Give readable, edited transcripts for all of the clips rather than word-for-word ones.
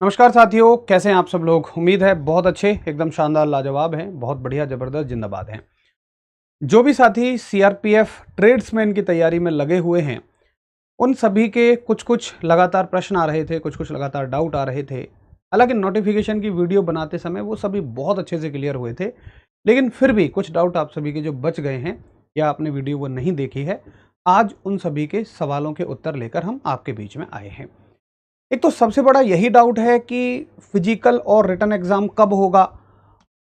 नमस्कार साथियों, कैसे हैं आप सब लोग। उम्मीद है बहुत अच्छे, एकदम शानदार, लाजवाब हैं, बहुत बढ़िया, जबरदस्त, जिंदाबाद हैं। जो भी साथी सीआरपीएफ ट्रेड्समैन की तैयारी में लगे हुए हैं, उन सभी के कुछ कुछ लगातार प्रश्न आ रहे थे, कुछ कुछ लगातार डाउट आ रहे थे। हालांकि नोटिफिकेशन की वीडियो बनाते समय वो सभी बहुत अच्छे से क्लियर हुए थे, लेकिन फिर भी कुछ डाउट आप सभी के जो बच गए हैं या आपने वीडियो वो नहीं देखी है, आज उन सभी के सवालों के उत्तर लेकर हम आपके बीच में आए हैं। एक तो सबसे बड़ा यही डाउट है कि फिजिकल और रिटन एग्जाम कब होगा,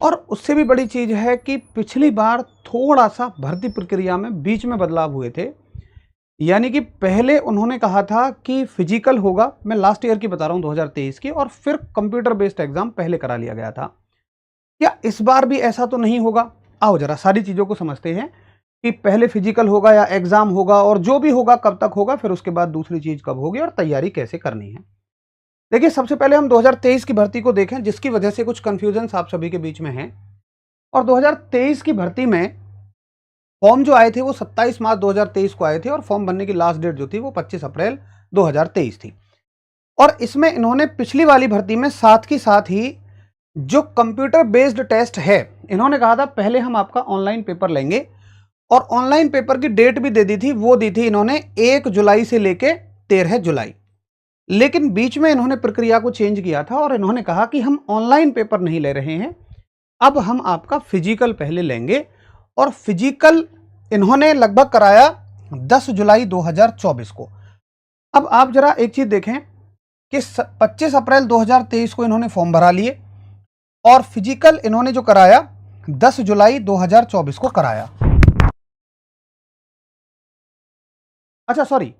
और उससे भी बड़ी चीज है कि पिछली बार थोड़ा सा भर्ती प्रक्रिया में बीच में बदलाव हुए थे। यानी कि पहले उन्होंने कहा था कि फिजिकल होगा, मैं लास्ट ईयर की बता रहा हूं 2023 की, और फिर कंप्यूटर बेस्ड एग्जाम पहले करा लिया गया था। क्या इस बार भी ऐसा तो नहीं होगा? आओ जरा सारी चीजों को समझते हैं कि पहले फिजिकल होगा या एग्जाम होगा, और जो भी होगा कब तक होगा, फिर उसके बाद दूसरी चीज कब होगी और तैयारी कैसे करनी है। देखिए, सबसे पहले हम 2023 की भर्ती को देखें, जिसकी वजह से कुछ कंफ्यूजन आप सभी के बीच में है। और 2023 की भर्ती में फॉर्म जो आए थे वो 27 मार्च 2023 को आए थे, और फॉर्म भरने की लास्ट डेट जो थी वो 25 अप्रैल 2023 थी। और इसमें इन्होंने पिछली वाली भर्ती में साथ ही जो कंप्यूटर बेस्ड टेस्ट है, इन्होंने कहा था पहले हम आपका ऑनलाइन पेपर लेंगे, और ऑनलाइन पेपर की डेट भी दे दी थी, वो दी थी इन्होंने 1 जुलाई से लेके 13 जुलाई। लेकिन बीच में इन्होंने प्रक्रिया को चेंज किया था और इन्होंने कहा कि हम ऑनलाइन पेपर नहीं ले रहे हैं, अब हम आपका फिजिकल पहले लेंगे। और फिजिकल इन्होंने लगभग कराया 10 जुलाई 2024 को। अब आप जरा एक चीज देखें कि 25 अप्रैल 2023 को इन्होंने फॉर्म भरा लिए, और फिजिकल इन्होंने जो कराया 10 जुलाई 2024 को कराया। अच्छा सॉरी,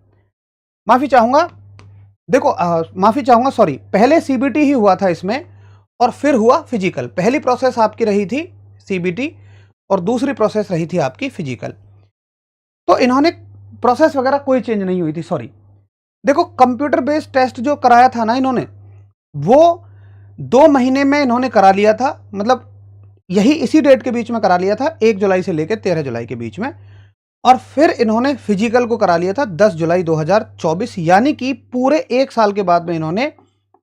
माफी चाहूंगा, देखो माफी चाहूंगा, सॉरी, पहले सीबीटी ही हुआ था इसमें, और फिर हुआ फिजिकल। पहली प्रोसेस आपकी रही थी सीबीटी, और दूसरी प्रोसेस रही थी आपकी फिजिकल। तो इन्होंने प्रोसेस वगैरह कोई चेंज नहीं हुई थी, सॉरी। देखो, कंप्यूटर बेस्ड टेस्ट जो कराया था ना इन्होंने, वो 2 महीने में इन्होंने करा लिया था, मतलब यही इसी डेट के बीच में करा लिया था, 1 जुलाई से लेकर 13 जुलाई के बीच में। और फिर इन्होंने फिजिकल को करा लिया था 10 जुलाई 2024, यानी कि पूरे 1 साल के बाद में इन्होंने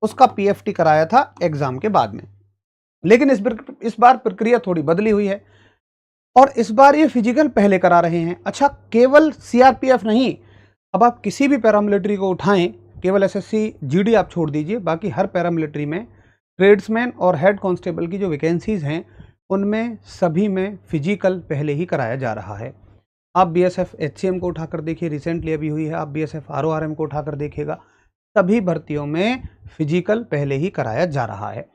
उसका पीएफटी कराया था एग्जाम के बाद में। लेकिन इस बार प्रक्रिया थोड़ी बदली हुई है, और इस बार ये फिजिकल पहले करा रहे हैं। अच्छा, केवल सीआरपीएफ नहीं, अब आप किसी भी पैरामिलिट्री को उठाएं, केवल एसएससी जीडी आप छोड़ दीजिए, बाकी हर पैरामिलिट्री में ट्रेड्समैन और हेड कांस्टेबल की जो वैकेंसीज हैं, उनमें सभी में फिजिकल पहले ही कराया जा रहा है। आप बीएसएफ एचसीएम को उठाकर देखिए, रिसेंटली अभी हुई है, आप बीएसएफ आरओआरएम को उठाकर देखिएगा, सभी भर्तियों में फिजिकल पहले ही कराया जा रहा है।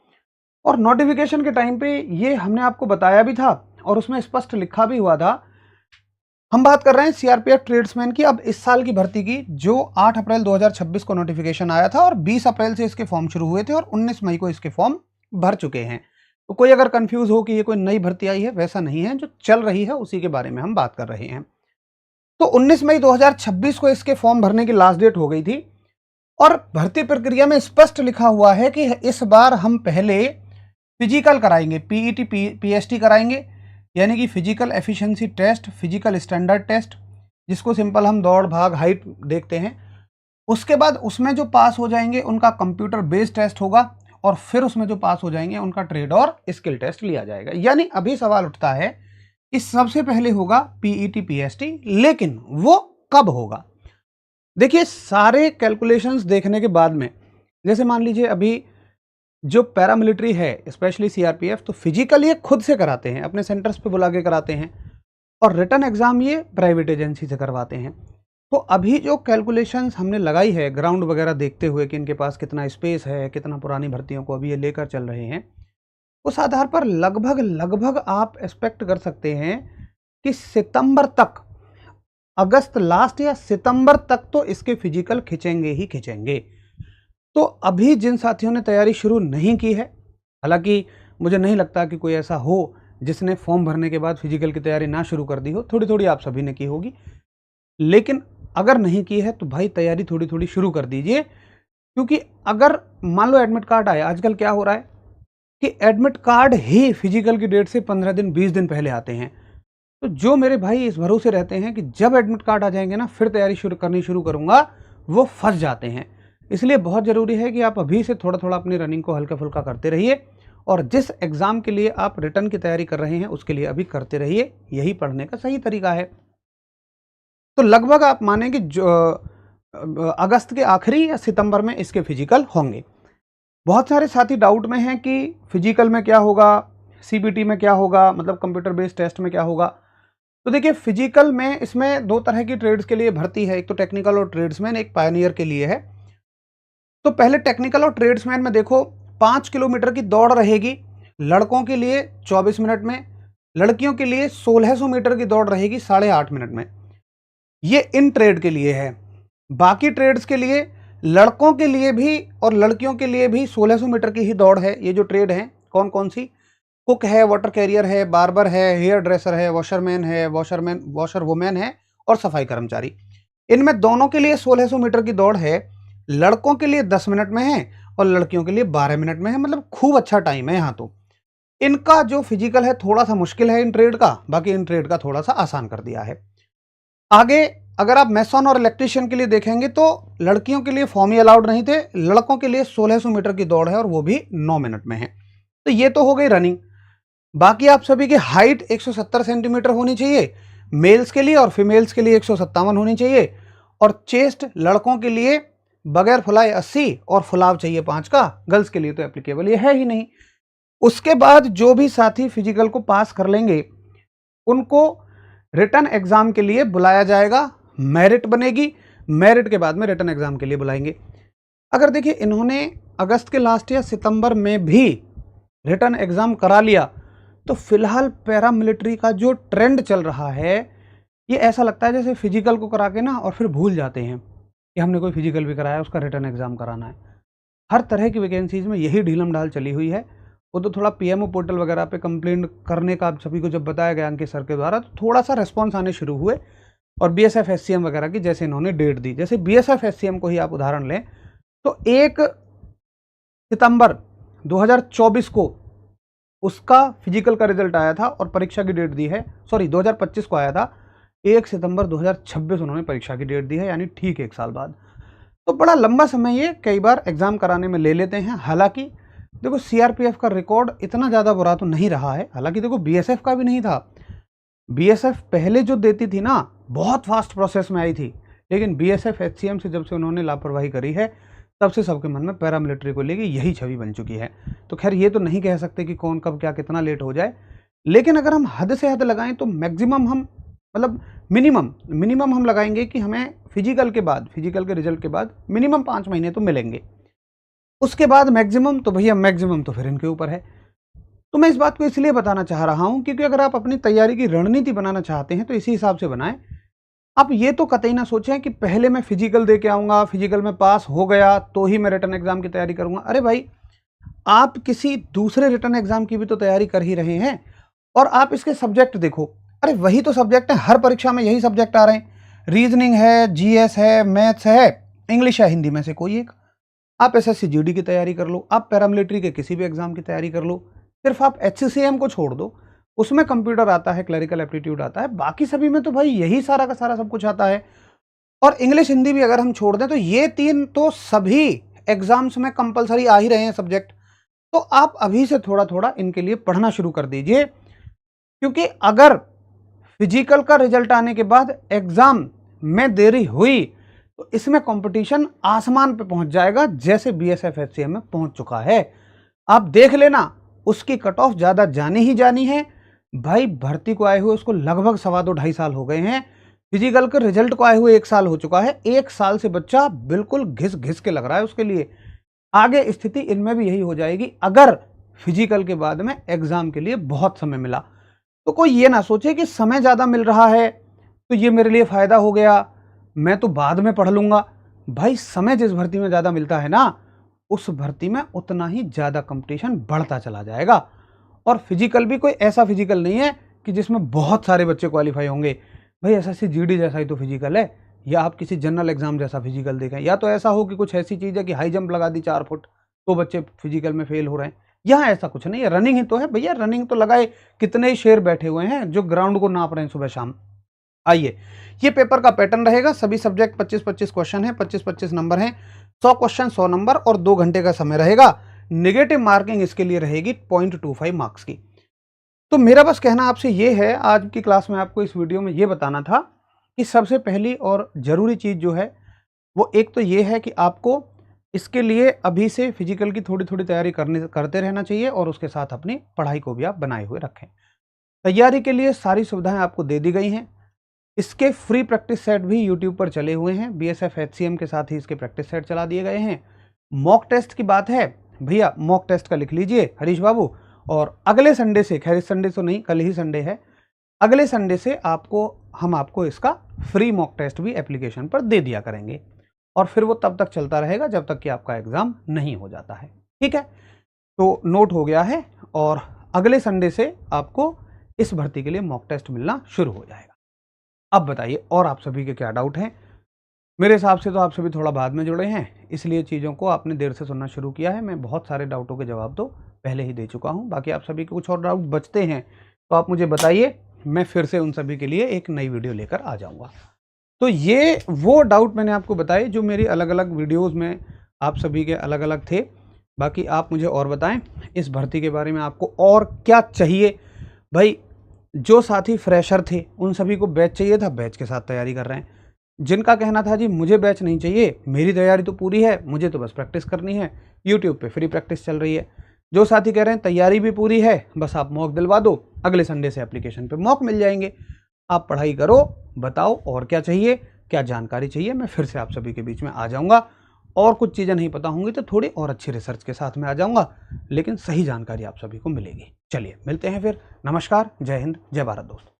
और नोटिफिकेशन के टाइम पे ये हमने आपको बताया भी था, और उसमें स्पष्ट लिखा भी हुआ था। हम बात कर रहे हैं सीआरपीएफ ट्रेड्समैन की, अब इस साल की भर्ती की, जो 8 अप्रैल 2026 को नोटिफिकेशन आया था, और 20 अप्रैल से इसके फॉर्म शुरू हुए थे, और 19 मई को इसके फॉर्म भर चुके हैं। तो कोई अगर कंफ्यूज हो कि ये कोई नई भर्ती आई है, वैसा नहीं है, जो चल रही है उसी के बारे में हम बात कर रहे हैं। तो 19 मई 2026 को इसके फॉर्म भरने की लास्ट डेट हो गई थी, और भर्ती प्रक्रिया में स्पष्ट लिखा हुआ है कि इस बार हम पहले फिजिकल कराएंगे, पीईटी पीएसटी कराएंगे, यानी कि physical efficiency test, physical standard test, जिसको सिंपल हम दौड़ भाग हाइट देखते हैं। उसके बाद उसमें जो पास हो जाएंगे उनका कंप्यूटर बेस्ड टेस्ट होगा, और फिर उसमें जो पास हो जाएंगे उनका ट्रेड और स्किल टेस्ट लिया जाएगा। यानी अभी सवाल उठता है कि सबसे पहले होगा पीईटी पीएसटी, लेकिन वो कब होगा? देखिए, सारे कैलकुलेशंस देखने के बाद में, जैसे मान लीजिए अभी जो पैरामिलिट्री है, स्पेशली सीआरपीएफ, तो फिजिकल ये खुद से कराते हैं, अपने सेंटर्स पे बुला के कराते हैं, और रिटन एग्जाम ये प्राइवेट एजेंसी से करवाते हैं। तो अभी जो कैलकुलेशंस हमने लगाई है ग्राउंड वगैरह देखते हुए कि इनके पास कितना स्पेस है, कितना पुरानी भर्तियों को अभी ये लेकर चल रहे हैं, उस आधार पर लगभग आप एक्सपेक्ट कर सकते हैं कि सितंबर तक, अगस्त लास्ट या सितंबर तक तो इसके फिजिकल खिंचेंगे ही खिंचेंगे। तो अभी जिन साथियों ने तैयारी शुरू नहीं की है, हालांकि मुझे नहीं लगता कि कोई ऐसा हो जिसने फॉर्म भरने के बाद फिजिकल की तैयारी ना शुरू कर दी हो, थोड़ी थोड़ी आप सभी ने की होगी, लेकिन अगर नहीं की है तो भाई तैयारी थोड़ी थोड़ी शुरू कर दीजिए। क्योंकि अगर मान लो एडमिट कार्ड आया, आजकल क्या हो रहा है कि एडमिट कार्ड ही फिजिकल की डेट से 15 दिन 20 दिन पहले आते हैं। तो जो मेरे भाई इस भरोसे रहते हैं कि जब एडमिट कार्ड आ जाएंगे ना फिर तैयारी करनी शुरू करूंगा, वो फंस जाते हैं। इसलिए बहुत ज़रूरी है कि आप अभी से थोड़ा थोड़ा अपनी रनिंग को हल्का फुल्का करते रहिए, और जिस एग्ज़ाम के लिए आप रिटर्न की तैयारी कर रहे हैं उसके लिए अभी करते रहिए, यही पढ़ने का सही तरीका है। तो लगभग आप माने कि जो अगस्त के आखिरी या सितंबर में इसके फिजिकल होंगे। बहुत सारे साथी डाउट में हैं कि फिजिकल में क्या होगा, सीबीटी में क्या होगा, मतलब कंप्यूटर बेस्ड टेस्ट में क्या होगा। तो देखिए फिजिकल में इसमें दो तरह की ट्रेड्स के लिए भर्ती है, एक तो टेक्निकल और ट्रेड्समैन, एक पायनियर के लिए है। तो पहले टेक्निकल और ट्रेड्समैन में देखो 5 किलोमीटर की दौड़ रहेगी लड़कों के लिए 24 मिनट में, लड़कियों के लिए 1600 मीटर की दौड़ रहेगी 8.5 मिनट में। ये इन ट्रेड के लिए है। बाकी ट्रेड्स के लिए लड़कों के लिए भी और लड़कियों के लिए भी 1600 मीटर की ही दौड़ है। ये जो ट्रेड हैं कौन कौन सी, कुक है, वाटर कैरियर है, बार्बर है, हेयर ड्रेसर है, वॉशरमैन है, वॉशर वुमेन है और सफाई कर्मचारी। इनमें दोनों के लिए 1600 मीटर की दौड़ है। लड़कों के लिए 10 मिनट में है और लड़कियों के लिए 12 मिनट में है, मतलब खूब अच्छा टाइम है यहाँ। तो इनका जो फिजिकल है थोड़ा सा मुश्किल है इन ट्रेड का, बाकी इन ट्रेड का थोड़ा सा आसान कर दिया है। आगे अगर आप मैसन और इलेक्ट्रीशियन के लिए देखेंगे तो लड़कियों के लिए फॉर्म ही अलाउड नहीं थे, लड़कों के लिए 1600 मीटर की दौड़ है और वो भी 9 मिनट में है। तो ये तो हो गई रनिंग। बाकी आप सभी की हाइट 170 सेंटीमीटर होनी चाहिए मेल्स के लिए और फीमेल्स के लिए 157 होनी चाहिए, और चेस्ट लड़कों के लिए बगैर फुलाए 80 और फुलाव चाहिए 5 का, गर्ल्स के लिए तो एप्लीकेबल ये है ही नहीं। उसके बाद जो भी साथी फिजिकल को पास कर लेंगे उनको रिटर्न एग्जाम के लिए बुलाया जाएगा, मेरिट बनेगी, मेरिट के बाद में रिटर्न एग्जाम के लिए बुलाएंगे। अगर देखिए इन्होंने अगस्त के लास्ट या सितंबर में भी रिटर्न एग्जाम करा लिया तो फिलहाल पैरामिलिट्री का जो ट्रेंड चल रहा है ये ऐसा लगता है जैसे फिजिकल को करा के ना और फिर भूल जाते हैं कि हमने कोई फिजिकल भी कराया, उसका रिटर्न एग्जाम कराना है। हर तरह की वैकेंसीज में यही ढीलम ढाल चली हुई है। वो तो थोड़ा पीएमओ पोर्टल वगैरह पे कंप्लेंट करने का आप सभी को जब बताया गया अंकित सर के द्वारा तो थोड़ा सा रिस्पॉन्स आने शुरू हुए, और बीएसएफ एससीएम वगैरह की जैसे इन्होंने डेट दी, जैसे बीएसएफ एससीएम को ही आप उदाहरण लें तो 1 सितंबर 2024 को उसका फिजिकल का रिजल्ट आया था और परीक्षा की डेट दी है, सॉरी 2025 को आया था, 1 सितंबर 2026 उन्होंने परीक्षा की डेट दी है, यानी ठीक 1 साल बाद। तो बड़ा लंबा समय ये कई बार एग्जाम कराने में ले लेते हैं। हालांकि देखो सीआरपीएफ का रिकॉर्ड इतना ज़्यादा बुरा तो नहीं रहा है, हालांकि देखो बीएसएफ का भी नहीं था। बीएसएफ पहले जो देती थी ना बहुत फास्ट प्रोसेस में आई थी, लेकिन बीएसएफ एचसीएम से जब से उन्होंने लापरवाही करी है तब से सबके मन में पैरामिलिट्री को लेके यही छवि बन चुकी है। तो खैर ये तो नहीं कह सकते कि कौन कब क्या कितना लेट हो जाए, लेकिन अगर हम हद से हद लगाएं तो मैक्सिमम हम मतलब मिनिमम हम लगाएंगे कि हमें फिजिकल के रिजल्ट के बाद मिनिमम 5 महीने तो मिलेंगे। उसके बाद मैक्सिमम तो भैया मैक्सिमम तो फिर इनके ऊपर है। तो मैं इस बात को इसलिए बताना चाह रहा हूं क्योंकि अगर आप अपनी तैयारी की रणनीति बनाना चाहते हैं तो इसी हिसाब से बनाएं। आप ये तो कतई ना सोचें कि पहले मैं फिजिकल दे के आऊंगा, फिजिकल में पास हो गया तो ही मैं रिटर्न एग्जाम की तैयारी करूंगा। अरे भाई आप किसी दूसरे रिटर्न एग्जाम की भी तो तैयारी कर ही रहे हैं, और आप इसके सब्जेक्ट देखो, अरे वही तो सब्जेक्ट है, हर परीक्षा में यही सब्जेक्ट आ रहे हैं। रीजनिंग है, जीएस है, मैथ्स है, इंग्लिश है, हिंदी में से कोई एक। आप एसएससी जीडी की तैयारी कर लो, आप पैरामिलिट्री के किसी भी एग्जाम की तैयारी कर लो, सिर्फ आप एचसीसीएम को छोड़ दो, उसमें कंप्यूटर आता है, क्लरिकल एप्टीट्यूड आता है, बाकी सभी में तो भाई यही सारा का सारा सब कुछ आता है। और इंग्लिश हिंदी भी अगर हम छोड़ दें तो ये 3 तो सभी एग्जाम्स में कंपलसरी आ ही रहे हैं सब्जेक्ट। तो आप अभी से थोड़ा थोड़ा इनके लिए पढ़ना शुरू कर दीजिए, क्योंकि अगर फिजिकल का रिजल्ट आने के बाद एग्जाम में देरी हुई तो इसमें कंपटीशन आसमान पे पहुंच जाएगा, जैसे बीएसएफ एचसीएम में पहुंच चुका है। आप देख लेना, उसकी कट ऑफ ज्यादा जानी ही जानी है। भाई भर्ती को आए हुए उसको लगभग 2.5 साल हो गए हैं, फिजिकल के रिजल्ट को आए हुए 1 साल हो चुका है। 1 साल से बच्चा बिल्कुल घिस घिस के लग रहा है उसके लिए। आगे स्थिति इनमें भी यही हो जाएगी अगर फिजिकल के बाद में एग्जाम के लिए बहुत समय मिला। तो कोई ये ना सोचे कि समय ज्यादा मिल रहा है तो ये मेरे लिए फायदा हो गया, मैं तो बाद में पढ़ लूंगा। भाई समय जिस भर्ती में ज्यादा मिलता है ना उस भर्ती में उतना ही ज्यादा कंपटीशन बढ़ता चला जाएगा। और फिजिकल भी कोई ऐसा फिजिकल नहीं है कि जिसमें बहुत सारे बच्चे क्वालिफाई होंगे। भाई एसएससी जीडी जैसा ही तो फिजिकल है, या आप किसी जनरल एग्जाम जैसा फिजिकल देखें, या तो ऐसा हो कि कुछ ऐसी चीज है कि हाई जंप लगा दी 4 फुट तो बच्चे फिजिकल में फेल हो रहे हैं। यहाँ ऐसा कुछ नहीं है, रनिंग ही तो है भैया। रनिंग तो लगाए कितने ही शेर बैठे हुए हैं जो ग्राउंड को नाप रहे हैं सुबह शाम। आइए, ये पेपर का पैटर्न रहेगा, सभी सब्जेक्ट 25-25 क्वेश्चन है, 25-25 नंबर हैं। 100 क्वेश्चन 100 नंबर और 2 घंटे का समय रहेगा। नेगेटिव मार्किंग इसके लिए रहेगी 0.25 मार्क्स की। तो मेरा बस कहना आपसे ये है, आज की क्लास में आपको इस वीडियो में ये बताना था कि सबसे पहली और ज़रूरी चीज़ जो है वो एक तो ये है कि आपको इसके लिए अभी से फिजिकल की थोड़ी-थोड़ी तैयारी करते रहना चाहिए और उसके साथ अपनी पढ़ाई को भी आप बनाए हुए रखें। तैयारी के लिए सारी सुविधाएं आपको दे दी गई हैं। इसके फ्री प्रैक्टिस सेट भी यूट्यूब पर चले हुए हैं। बीएसएफ एचसीएम के साथ ही इसके प्रैक्टिस सेट चला दिए गए हैं। मॉक टेस्ट की बात है भैया, मॉक टेस्ट का लिख लीजिए हरीश बाबू, और अगले संडे से, खैर इस संडे तो नहीं, कल ही संडे है, अगले संडे से हम आपको इसका फ्री मॉक टेस्ट भी एप्लीकेशन पर दे दिया करेंगे और फिर वो तब तक चलता रहेगा जब तक कि आपका एग्जाम नहीं हो जाता है। ठीक है, तो नोट हो गया है और अगले संडे से आपको इस भर्ती के लिए मॉक टेस्ट मिलना शुरू हो जाएगा। अब बताइए और आप सभी के क्या डाउट हैं? मेरे हिसाब से तो आप सभी थोड़ा बाद में जुड़े हैं, इसलिए चीज़ों को आपने देर से सुनना शुरू किया है। मैं बहुत सारे डाउटों के जवाब तो पहले ही दे चुका हूं। बाकी आप सभी के कुछ और डाउट बचते हैं तो आप मुझे बताइए, मैं फिर से उन सभी के लिए एक नई वीडियो लेकर आ जाऊंगा। तो ये वो डाउट मैंने आपको बताए जो मेरी अलग अलग वीडियोज़ में आप सभी के अलग अलग थे। बाकी आप मुझे और बताएं इस भर्ती के बारे में आपको और क्या चाहिए। भाई, जो साथी फ्रेशर थे उन सभी को बैच चाहिए था, बैच के साथ तैयारी कर रहे हैं। जिनका कहना था जी मुझे बैच नहीं चाहिए, मेरी तैयारी तो पूरी है, मुझे तो बस प्रैक्टिस करनी है, यूट्यूब पे फ्री प्रैक्टिस चल रही है। जो साथी कह रहे हैं तैयारी भी पूरी है, बस आप मॉक दिलवा दो, अगले संडे से एप्लीकेशन पे मॉक मिल जाएंगे। आप पढ़ाई करो, बताओ और क्या चाहिए, क्या जानकारी चाहिए, मैं फिर से आप सभी के बीच में आ जाऊँगा। और कुछ चीज़ें नहीं पता होंगी तो थोड़ी और अच्छी रिसर्च के साथ में आ जाऊँगा, लेकिन सही जानकारी आप सभी को मिलेगी। चलिए मिलते हैं फिर। नमस्कार, जय हिंद, जय भारत दोस्तों।